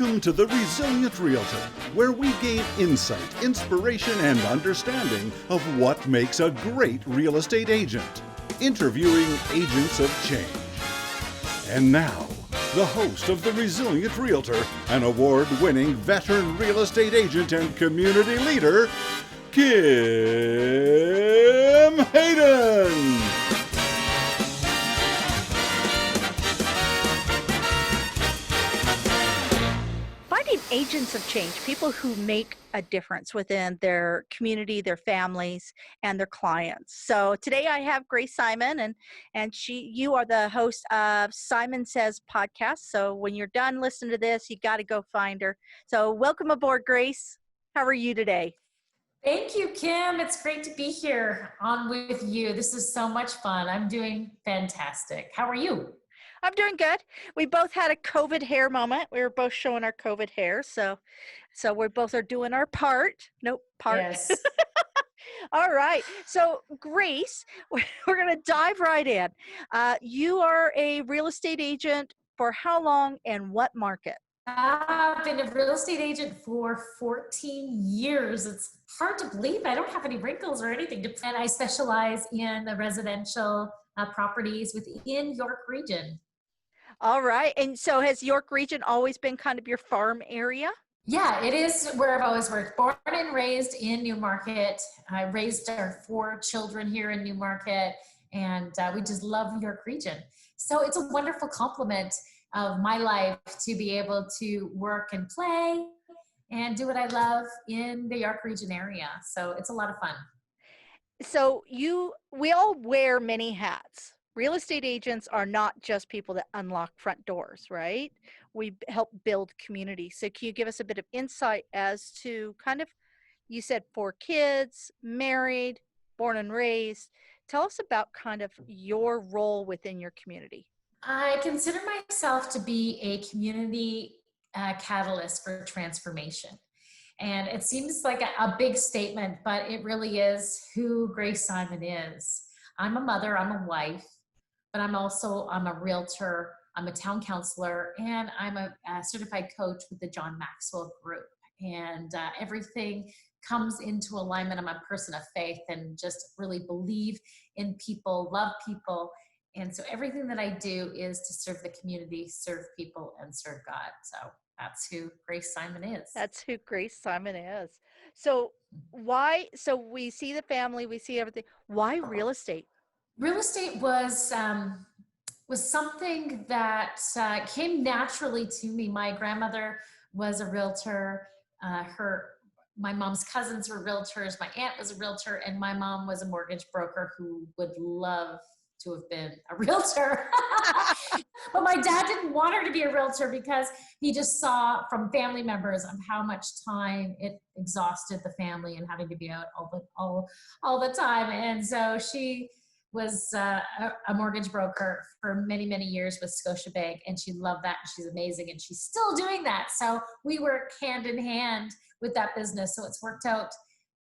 Welcome to The Resilient Realtor, where we gain insight, inspiration, and understanding of what makes a great real estate agent. Interviewing agents of change. And now, the host of The Resilient Realtor, an award-winning veteran real estate agent and community leader, Kim Hayden. Finding agents of change, people who make a difference within their community, their families, and their clients. So today I have Grace Simon, and you are the host of Simon Says podcast. So when you're done listening to this, you got to go find her. So welcome aboard, Grace. How are you today? Thank you, Kim. It's great to be here on with you. This is so much fun. I'm doing fantastic. How are you? I'm doing good. We both had a COVID hair moment. We were both showing our COVID hair. So we both are doing our part. Yes. All right. So Grace, we're going to dive right in. You are a real estate agent for how long and what market? I've been a real estate agent for 14 years. It's hard to believe I don't have any wrinkles or anything. And I specialize in the residential properties within York Region. All right. And so has York Region always been kind of your farm area? Yeah, it is where I've always worked. Born and raised in Newmarket. I raised our 4 children here in Newmarket, and we just love York Region. So it's a wonderful complement of my life to be able to work and play and do what I love in the York Region area. So it's a lot of fun. So we all wear many hats. Real estate agents are not just people that unlock front doors, right? We help build community. So can you give us a bit of insight as to kind of, you said 4 kids, married, born and raised. Tell us about kind of your role within your community. I consider myself to be a community catalyst for transformation. And it seems like a big statement, but it really is who Grace Simon is. I'm a mother, I'm a wife, but I'm a realtor, I'm a town counselor, and I'm a certified coach with the John Maxwell Group. And everything comes into alignment. I'm a person of faith and just really believe in people, love people. And so everything that I do is to serve the community, serve people, and serve God. So that's who Grace Simon is. That's who Grace Simon is. So we see the family, we see everything. Why real estate? Real estate was something that came naturally to me. My grandmother was a realtor. My mom's cousins were realtors. My aunt was a realtor, and my mom was a mortgage broker who would love to have been a realtor. But my dad didn't want her to be a realtor because he just saw from family members of how much time it exhausted the family and having to be out all the time. And so she was a mortgage broker for many, many years with Scotiabank, and she loved that. She's amazing, and she's still doing that. So we work hand in hand with that business. So it's worked out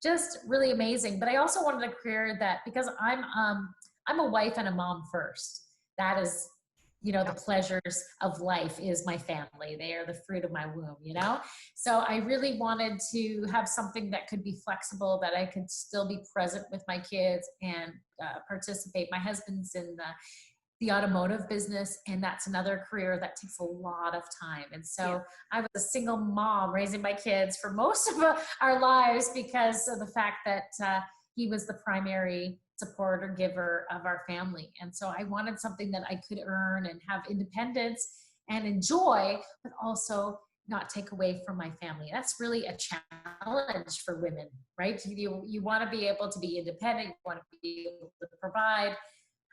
just really amazing. But I also wanted a career that, because I'm a wife and a mom first. That is, the pleasures of life is my family. They are the fruit of my womb, So I really wanted to have something that could be flexible, that I could still be present with my kids and participate. My husband's in the automotive business, and that's another career that takes a lot of time. And so I was a single mom raising my kids for most of our lives because of the fact that he was the primary supporter giver of our family. And so I wanted something that I could earn and have independence and enjoy, but also not take away from my family. That's really a challenge for women, right? You want to be able to be independent, you want to be able to provide,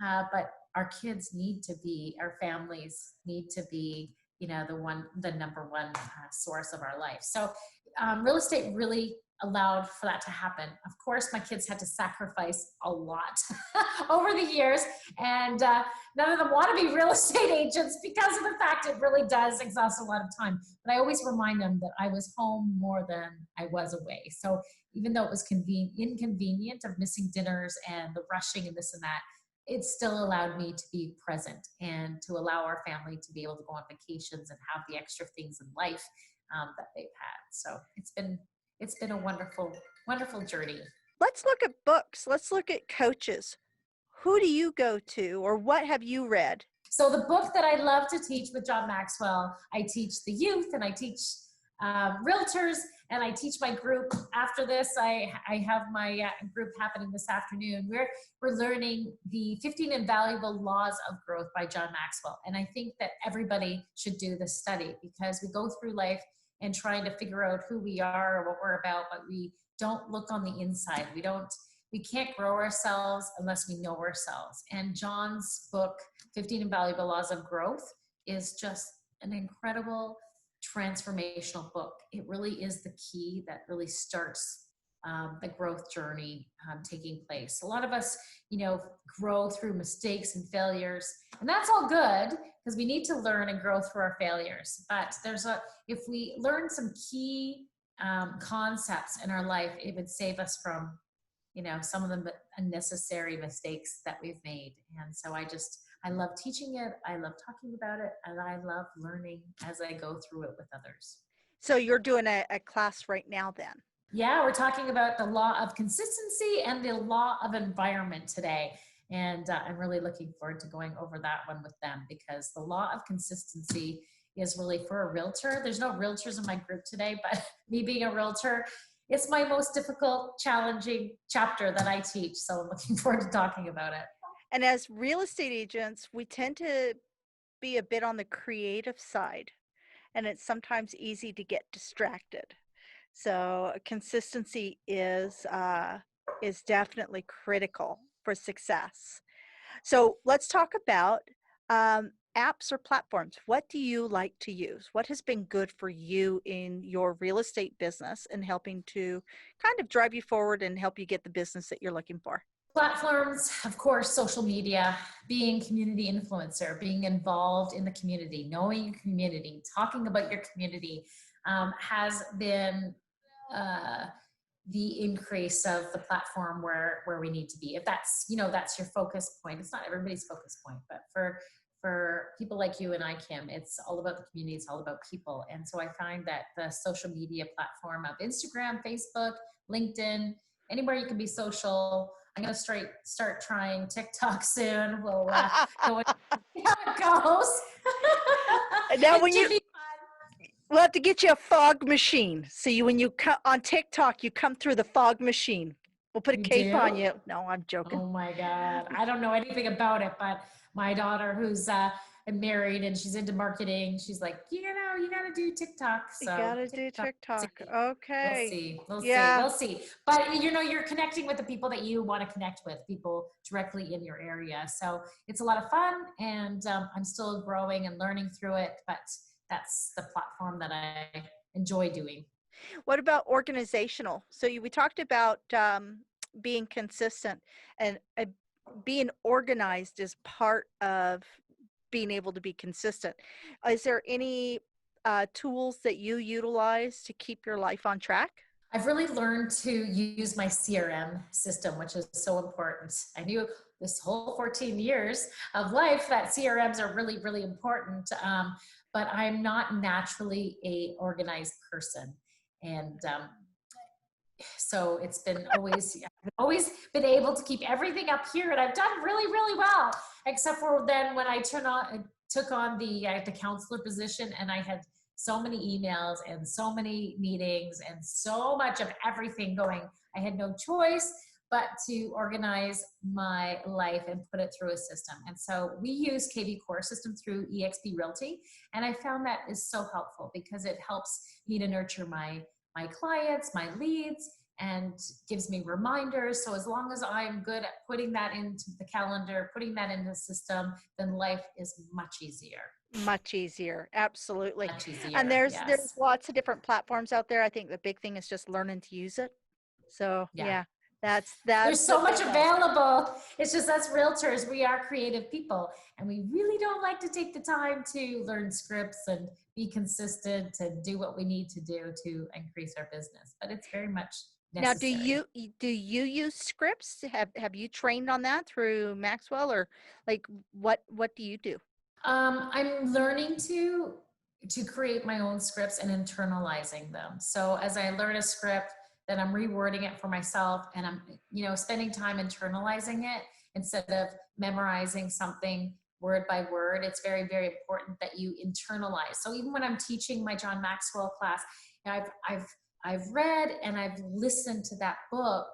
but our kids need to be, our families need to be, the number one source of our life. So real estate really allowed for that to happen. Of course, my kids had to sacrifice a lot over the years, and none of them want to be real estate agents because of the fact it really does exhaust a lot of time. But I always remind them that I was home more than I was away. So even though it was inconvenient of missing dinners and the rushing and this and that, it still allowed me to be present and to allow our family to be able to go on vacations and have the extra things in life that they've had. So it's been a wonderful, wonderful journey. Let's look at books. Let's look at coaches. Who do you go to, or what have you read? So the book that I love to teach with John Maxwell, I teach the youth and I teach realtors, and I teach my group. After this, I have my group happening this afternoon. We're learning the 15 Invaluable Laws of Growth by John Maxwell. And I think that everybody should do this study, because we go through life and trying to figure out who we are or what we're about, but we don't look on the inside. We can't grow ourselves unless we know ourselves. And John's book, 15 Invaluable Laws of Growth, is just an incredible transformational book. It really is the key that really starts the growth journey taking place. A lot of us, grow through mistakes and failures, and that's all good, because we need to learn and grow through our failures. But if we learn some key concepts in our life, it would save us from some of the unnecessary mistakes that we've made. And so I love teaching it. I love talking about it, and I love learning as I go through it with others. So you're doing a class right now then? Yeah, we're talking about the law of consistency and the law of environment today. And I'm really looking forward to going over that one with them, because the law of consistency is really for a realtor. There's no realtors in my group today, but me being a realtor, it's my most difficult, challenging chapter that I teach. So I'm looking forward to talking about it. And as real estate agents, we tend to be a bit on the creative side, and it's sometimes easy to get distracted. So consistency is definitely critical for success. So let's talk about apps or platforms. What do you like to use? What has been good for you in your real estate business and helping to kind of drive you forward and help you get the business that you're looking for? Platforms, of course, social media, being community influencer, being involved in the community, knowing your community, talking about your community has been the increase of the platform where we need to be. If that's, that's your focus point. It's not everybody's focus point, but for people like you and I, Kim, it's all about the community. It's all about people. And so I find that the social media platform of Instagram, Facebook, LinkedIn, anywhere you can be social. I'm going to start trying TikTok soon. We'll go and see how it goes. And now we'll have to get you a fog machine. See, when you come on TikTok, you come through the fog machine. We'll put a cape on you. No, I'm joking. Oh my God. I don't know anything about it, but my daughter, who's married and she's into marketing, she's like, you got to do TikTok. So you got to do TikTok. Okay. We'll see. But you're connecting with the people that you want to connect with, people directly in your area. So it's a lot of fun, and I'm still growing and learning through it, but that's the platform that I enjoy doing. What about organizational? So we talked about being consistent, and being organized is part of being able to be consistent. Is there any tools that you utilize to keep your life on track? I've really learned to use my CRM system, which is so important. I knew this whole 14 years of life that CRMs are really, really important. But I'm not naturally a organized person. And so it's been I've always been able to keep everything up here, and I've done really, really well, except for then when I took on the counselor position, and I had so many emails and so many meetings and so much of everything going. I had no choice but to organize my life and put it through a system. And so we use KV Core system through eXp Realty. And I found that is so helpful, because it helps me to nurture my clients, my leads, and gives me reminders. So as long as I'm good at putting that into the calendar, putting that into the system, then life is much easier. Much easier. Absolutely. Much easier. And there's lots of different platforms out there. I think the big thing is just learning to use it. So yeah. That's There's so much available. It's just us realtors, we are creative people, and we really don't like to take the time to learn scripts and be consistent and do what we need to do to increase our business. But it's very much necessary. Now, do you use scripts? Have you trained on that through Maxwell, or like what do you do? I'm learning to to create my own scripts and internalizing them. So as I learn a script, then I'm rewording it for myself, and I'm, spending time internalizing it instead of memorizing something word by word. It's very, very important that you internalize. So even when I'm teaching my John Maxwell class, I've read and I've listened to that book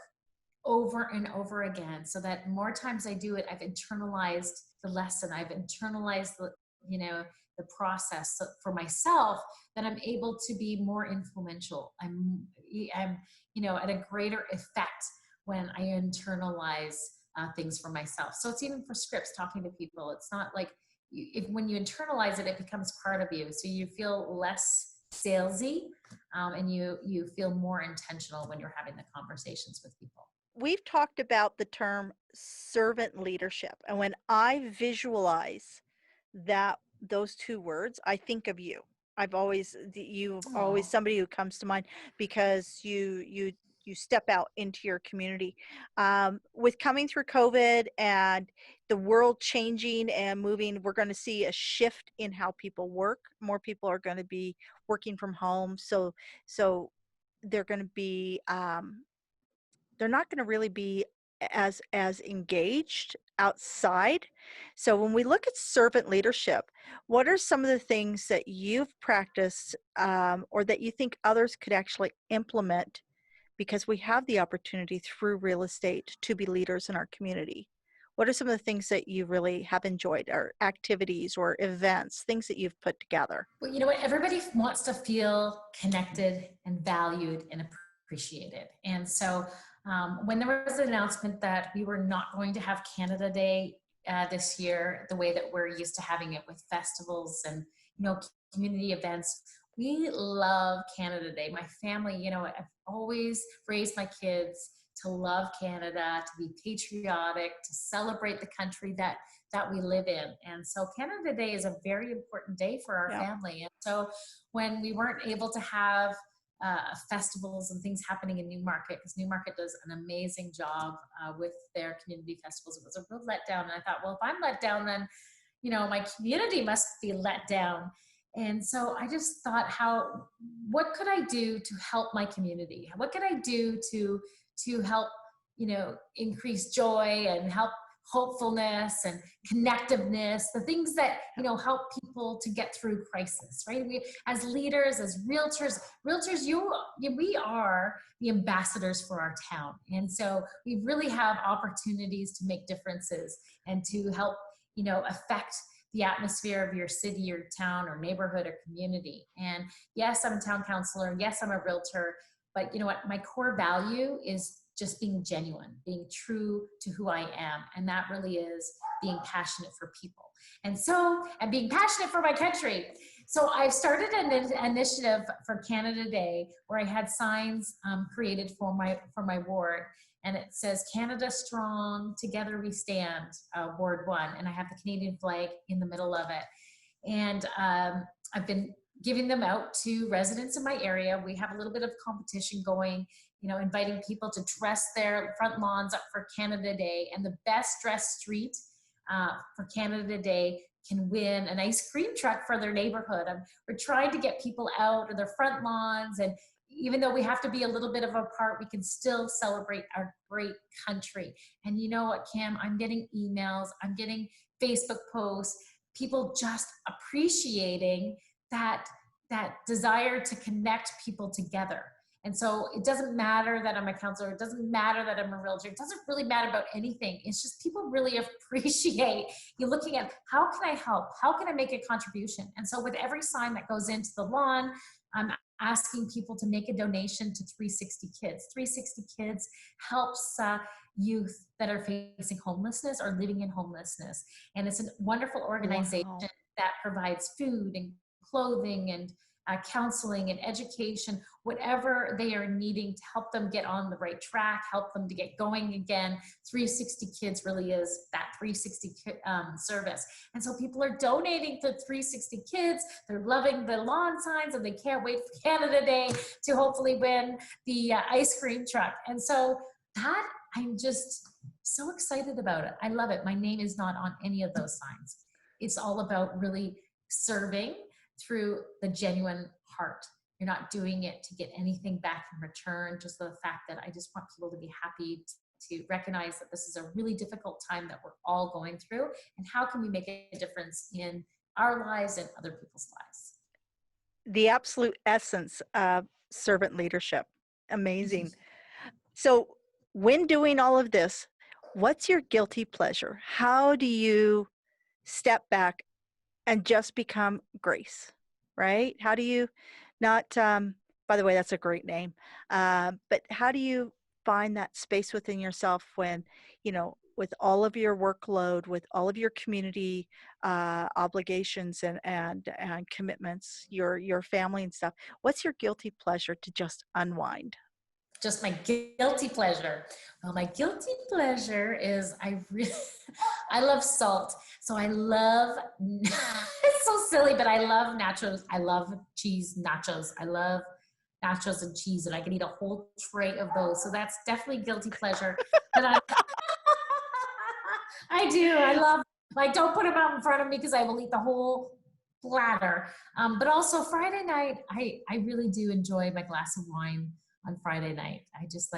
over and over again, so that more times I do it, I've internalized the lesson. I've internalized the process for myself, that I'm able to be more influential. I'm at a greater effect when I internalize things for myself. So it's even for scripts, talking to people. It's not like when you internalize it, it becomes part of you. So you feel less salesy, and you feel more intentional when you're having the conversations with people. We've talked about the term servant leadership, and when I visualize that those two words, I think of you. You've always Oh, somebody who comes to mind, because you step out into your community. With coming through COVID and the world changing and moving, we're going to see a shift in how people work. More people are going to be working from home, so they're going to be they're not going to really be as engaged outside. So when we look at servant leadership, what are some of the things that you've practiced, or that you think others could actually implement, because we have the opportunity through real estate to be leaders in our community? What are some of the things that you really have enjoyed, or activities or events, things that you've put together? well, you know what? Everybody wants to feel connected and valued and appreciated. And so when there was an announcement that we were not going to have Canada Day this year, the way that we're used to having it with festivals and, community events, we love Canada Day. My family, I've always raised my kids to love Canada, to be patriotic, to celebrate the country that we live in. And so Canada Day is a very important day for our Yeah. family. And so when we weren't able to have festivals and things happening in Newmarket, because Newmarket does an amazing job with their community festivals, it was a real letdown. And I thought, well, if I'm let down, then my community must be let down. And so I just thought, what could I do to help my community? What could I do to help, increase joy and help hopefulness and connectiveness, the things that, help people to get through crisis, right? We, as leaders, as realtors, we are the ambassadors for our town. And so we really have opportunities to make differences and to help, affect the atmosphere of your city or town or neighborhood or community. And yes, I'm a town councilor. Yes, I'm a realtor. But you know what? My core value is just being genuine, being true to who I am. And that really is being passionate for people. And being passionate for my country. So I've started an initiative for Canada Day where I had signs created for my ward. And it says, Canada Strong, Together We Stand, Ward 1. And I have the Canadian flag in the middle of it. And I've been giving them out to residents in my area. We have a little bit of competition going, inviting people to dress their front lawns up for Canada Day. And the best dressed street for Canada Day can win an ice cream truck for their neighborhood. We're trying to get people out of their front lawns, and even though we have to be a little bit of apart, we can still celebrate our great country. And you know what, Cam? I'm getting emails, I'm getting Facebook posts, people just appreciating that desire to connect people together. And so it doesn't matter that I'm a counselor. It doesn't matter that I'm a realtor. It doesn't really matter about anything. It's just people really appreciate you looking at, how can I help? How can I make a contribution? And so with every sign that goes into the lawn, I'm asking people to make a donation to 360 Kids. 360 Kids helps youth that are facing homelessness or living in homelessness. And it's a wonderful organization Wow. that provides food and clothing and counseling and education, whatever they are needing to help them get on the right track, help them to get going again. 360 Kids really is that 360 service. And so people are donating to 360 Kids. They're loving the lawn signs, and they can't wait for Canada Day to hopefully win the ice cream truck. And so that, I'm just so excited about it. I love it. My name is not on any of those signs. It's all about really serving through the genuine heart. You're not doing it to get anything back in return, just the fact that I just want people to be happy, to recognize that this is a really difficult time that we're all going through, and how can we make a difference in our lives and other people's lives. The absolute essence of servant leadership. Amazing. So when doing all of this, what's your guilty pleasure? How do you step back and just become Grace, right? How do you not, by the way, that's a great name, but how do you find that space within yourself when, with all of your workload, with all of your community obligations and commitments, your family and stuff, what's your guilty pleasure to just unwind? Just my guilty pleasure. Well, my guilty pleasure is I love salt. So I love, it's so silly, but I love nachos. I love cheese nachos. I love nachos and cheese, and I can eat a whole tray of those. So that's definitely guilty pleasure. But I do. I love, like, don't put them out in front of me because I will eat the whole platter. But also Friday night, I really do enjoy my glass of wine on Friday night. I just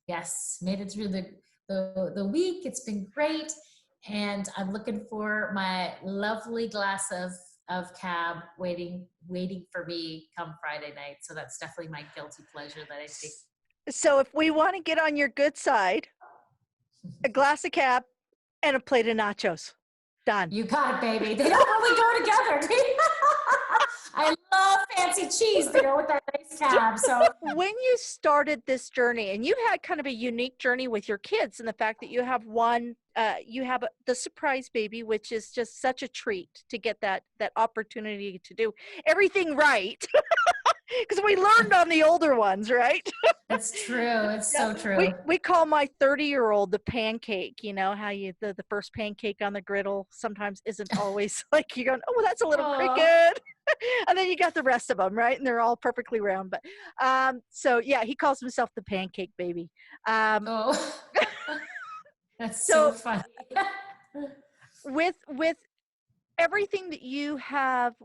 yes, made it through the week. It's been great. And I'm looking for my lovely glass of cab waiting for me come Friday night. So that's definitely my guilty pleasure that I take. So if we want to get on your good side, a glass of cab and a plate of nachos. Done. You got it, baby. They don't really go together. I love fancy cheese to go with that nice cab. So when you started this journey, and you had kind of a unique journey with your kids, and the fact that you have the surprise baby, which is just such a treat to get that opportunity to do everything right. Because we learned on the older ones, right? It's true. It's so true. We call my 30-year-old the pancake. You know how the first pancake on the griddle sometimes isn't always like you're going, oh, well, that's a little cricket. And then you got the rest of them, right? And they're all perfectly round. But so yeah, he calls himself the pancake baby. That's so funny. with everything that you've had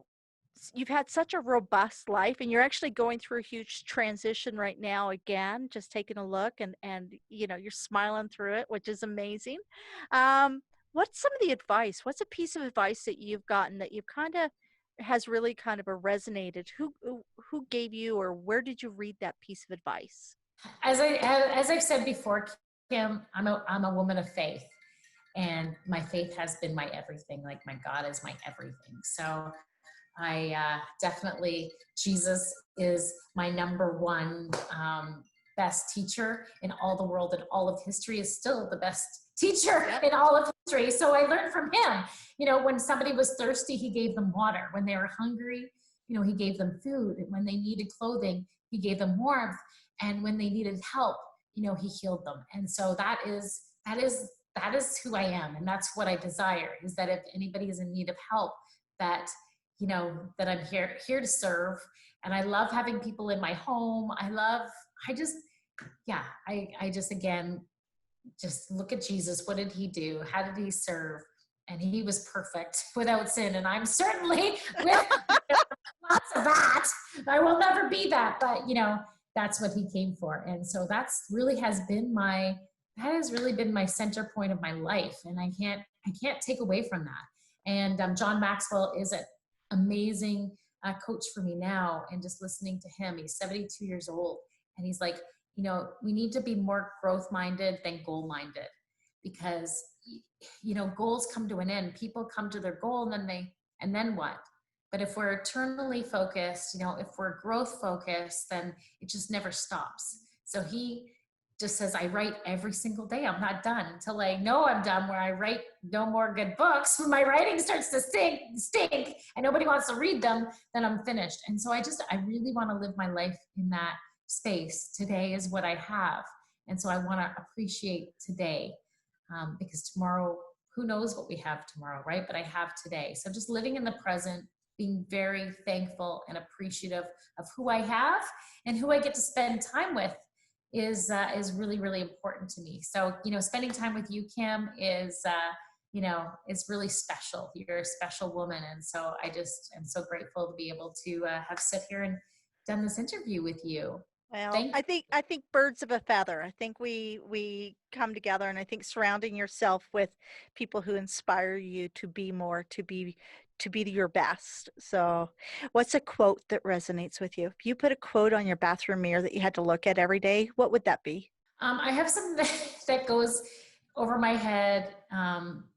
such a robust life, and you're actually going through a huge transition right now again, just taking a look and you're smiling through it, which is amazing. What's some of the advice? What's a piece of advice that you've gotten that you've has really kind of resonated? Who gave you, or where did you read that piece of advice? As I've said before, Kim, I'm a woman of faith, and my faith has been my everything. Like, my God is my everything. So I definitely, Jesus is my number one best teacher in all the world, and all of history is still the best teacher in all of history. So I learned from him. When somebody was thirsty, he gave them water. When they were hungry, he gave them food. And when they needed clothing, he gave them warmth. And when they needed help, he healed them. And so that is who I am. And that's what I desire, is that if anybody is in need of help, that I'm here to serve. And I love having people in my home. I just look at Jesus. What did he do? How did he serve? And he was perfect without sin. And I'm certainly with lots of that. I will never be that, but that's what he came for. And so that's really has really been my center point of my life. And I can't take away from that. And John Maxwell is an amazing coach for me now. And just listening to him, he's 72 years old. And he's like, we need to be more growth-minded than goal-minded, because, goals come to an end. People come to their goal, and then what? But if we're eternally focused, if we're growth-focused, then it just never stops. So he just says, I write every single day. I'm not done until I know I'm done, where I write no more good books. When my writing starts to stink and nobody wants to read them, then I'm finished. And so I really want to live my life in that space. Today is what I have. And so I want to appreciate today, because tomorrow, who knows what we have tomorrow, right? But I have today. So just living in the present, being very thankful and appreciative of who I have and who I get to spend time with is really, really important to me. So, spending time with you, Kim, is is really special. You're a special woman. And so I just am so grateful to be able to have sit here and done this interview with you. Well, Thank I think birds of a feather. I think we come together, and I think surrounding yourself with people who inspire you to be more, to be your best. So, what's a quote that resonates with you? If you put a quote on your bathroom mirror that you had to look at every day, what would that be? I have something that goes over my head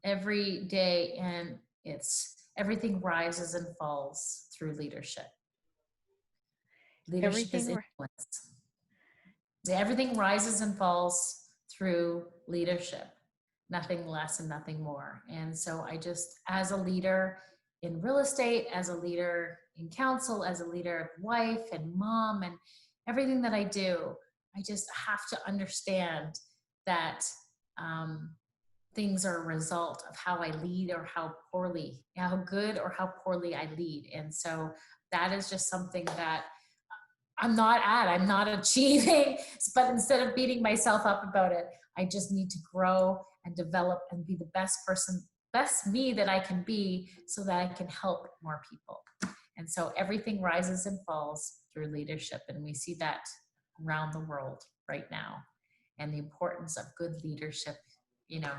every day, and it's everything rises and falls through leadership. Leadership is Everything. influence. Everything rises and falls through leadership, nothing less and nothing more. And so I just, as a leader in real estate, as a leader in counsel, as a leader, wife and mom, and everything that I do, I just have to understand that things are a result of how I lead or how good or how poorly I lead. And so that is just something that I'm not achieving, but instead of beating myself up about it, I just need to grow and develop and be the best me that I can be, so that I can help more people. And so everything rises and falls through leadership. And we see that around the world right now, and the importance of good leadership,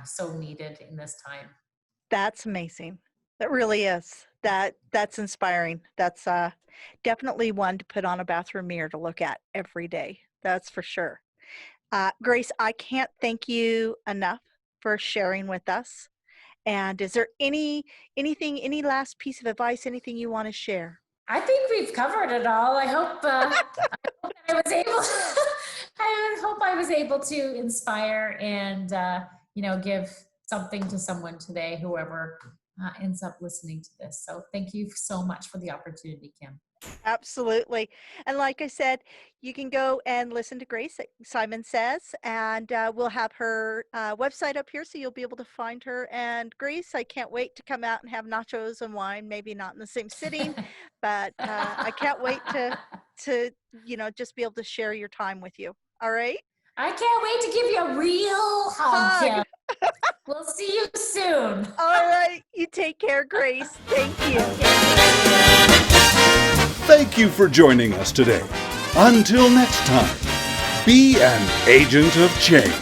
so needed in this time. That's amazing. That really is. That's inspiring. That's definitely one to put on a bathroom mirror to look at every day. That's for sure. Grace, I can't thank you enough for sharing with us. And is there any last piece of advice, anything you want to share? I think we've covered it all. I hope I was able to inspire and give something to someone today, whoever ends up listening to this. So thank you so much for the opportunity, Kim. Absolutely. And like I said, you can go and listen to Grace at Simon Says, and we'll have her website up here, so you'll be able to find her. And Grace, I can't wait to come out and have nachos and wine, maybe not in the same sitting, but I can't wait to just be able to share your time with you. All right? I can't wait to give you a real hug, Kim. We'll see you soon. All right. You take care, Grace. Thank you. Thank you for joining us today. Until next time, be an agent of change.